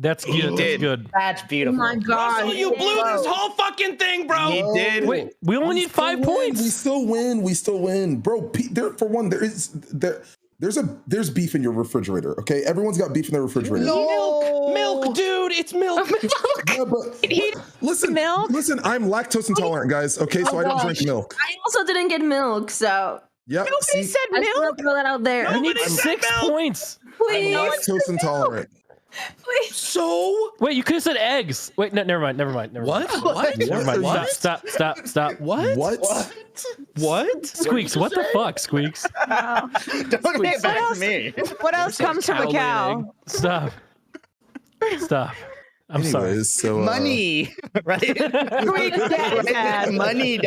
That's good. That's good. That's beautiful. Oh my God. Russell, you blew this whole fucking thing, bro. He did. Wait, we only need 5 points. We still win. We still win, bro. For one, there's beef in your refrigerator. Okay, everyone's got beef in their refrigerator. Milk, dude. It's milk. Yeah, but listen, I'm lactose intolerant, guys. Okay, so I don't drink milk. I also didn't get milk, so. Yep. Nobody said I just want milk. to throw that out there. We need Nobody said 6 milk. points. Please. I'm lactose intolerant. Please. So Wait, you could have said eggs. Wait, no, never mind. what? What? Never mind. What? Stop. What? Squeaks, what the fuck, Squeaks? Don't get back to me. What else comes from a cow? Stop. I'm sorry. Anyways, so Money, right? Squeak, Money,